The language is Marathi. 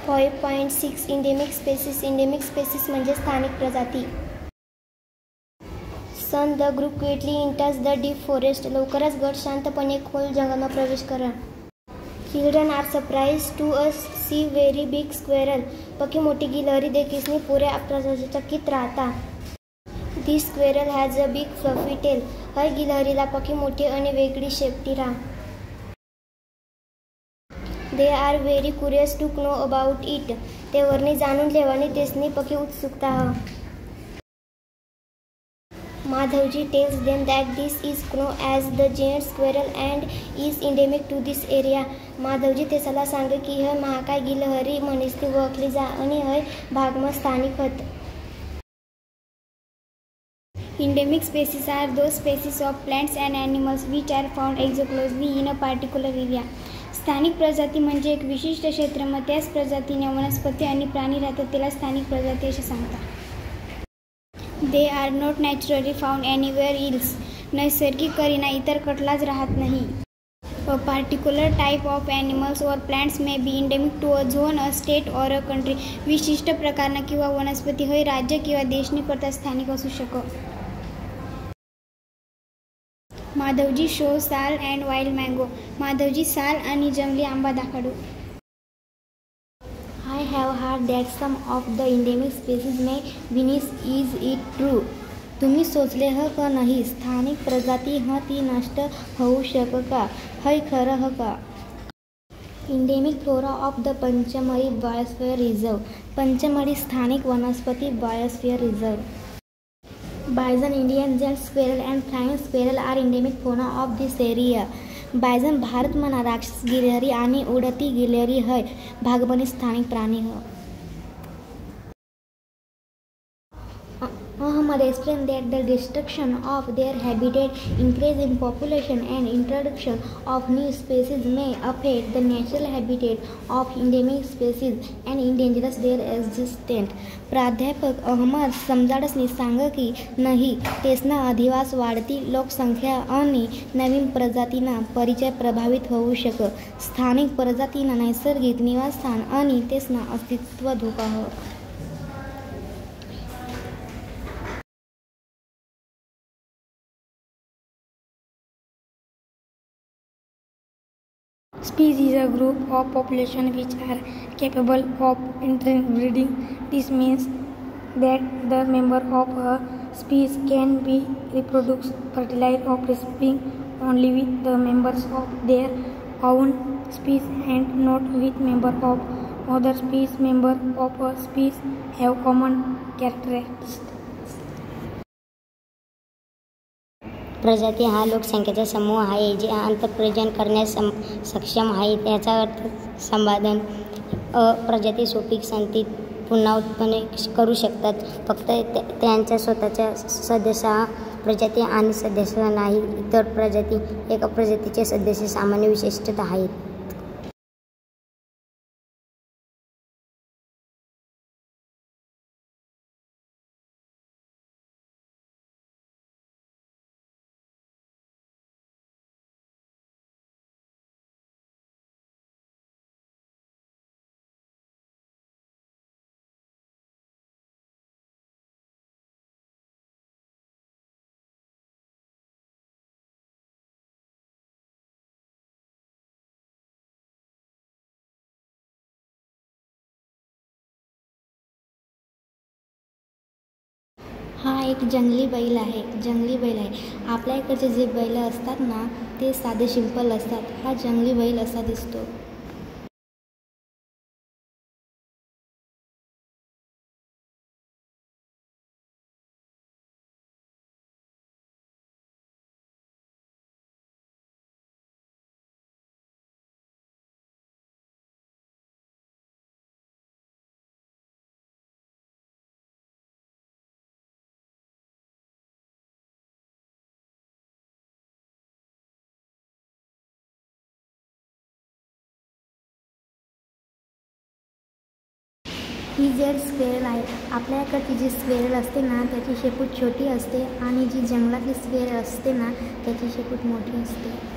5.6 इंडेमिक स्पेसीस. इंडेमिक स्पेसीस म्हणजे स्थानिक प्रजाती. Sun the group quickly enters the deep forest. लवकरच गट शांतपणे खोल जंगलात प्रवेश करा. Children are surprise to see very big squirrel. पकी मोठी गिलहरी देखील पुरे आश्चर्यचकित राहता. This squirrel has a big fluffy tail. हर गिलहरीला पकी मोठी आणि वेगळी शेपटीरा. They are very curious to know about it. ते वरनी जाणून लेवानी तेसनी पकी उत्सुकता ह. Madhavji tells them that this is no as the giant squirrel and is endemic to this area. Madhavji तेसाला सांग की हय महाकाय गिलहरी म्हणीसनी ओळखली जा आणि हय भागमा स्थानिक हत. Endemic species are those species of plants and animals which are found exclusively in a particular area. स्थानिक प्रजाती म्हणजे एक विशिष्ट क्षेत्रामध्ये त्याच प्रजातीने वनस्पती आणि प्राणी राहतात त्याला स्थानिक प्रजाती असे सांगतात. They are not naturally found anywhere else. नैसर्गिक करीना इतर कटलाच राहत नाही. A particular type of animals or plants may be endemic to a zone, a state or a country. विशिष्ट प्रकारना किंवा वनस्पती होय राज्य किंवा देशनी करता स्थानिक असू शकतात. Madhavji show sal and wild mango. Madhavji साल आणि जंगली आंबा दाखवू. I have heard that some of the endemic species may vanish. Is it true. तुम्ही सोचले ह का नाही स्थानिक प्रजाती ह ती नष्ट होऊ का. हय खरं ह का. Endemic flora of the Pachmarhi biosphere reserve. Pachmarhi स्थानिक वनस्पती biosphere reserve. Bison, Indian giant squirrel and flying squirrel are endemic fauna of this area. Bison Bharat मना राक्षस गिलहरी आणि उडती गिलहरी हय भागबनी स्थानिक प्राणी ह. Ahmad explained that the destruction of their habitat, increase in population and introduction of new species may affect the natural habitat of endemic species and endanger their existence. प्राध्यापक अहमद समजाडसनी सांग की नाही तेसना अधिवास वाढती लोकसंख्या आणि नवीन प्रजातीना परिचय प्रभावित होऊ शक. स्थानिक प्रजातीना नैसर्गिक निवासस्थान आणि तेसना अस्तित्व धोका हो. Species is a group of population which are capable of interbreeding. This means that the member of a species can be reproduced, fertilize, or breastfeed only with the members of their own species and not with members of other species. Members of a species have common characteristics. प्रजाती हा लोकसंख्येचा समूह आहे जे आंतरप्रजनन करण्यास सक्षम आहेत. याचा अर्थ संवर्धन प्रजाती सोपी संतती पुन्हा उत्पन्न करू शकतात. फक्त त्यांच्या स्वतःच्या सदस्य प्रजाती आणि सदस्य नाही. इतर प्रजाती एका प्रजातीचे सदस्य सामान्य विशेषतः आहेत. हा एक जंगली बैल आहे. आपल्या इकडचे जे बैल असतात ना ते साधे सिंपल असतात. हा जंगली बैल असा दिसतो. ही जेड स्क्वेरल आहे. आपल्याकडची जी स्क्वेरल असते ना त्याची शेपूट छोटी असते आणि जी जंगलातली स्क्वेरल असते ना त्याची शेपूट मोठी असते.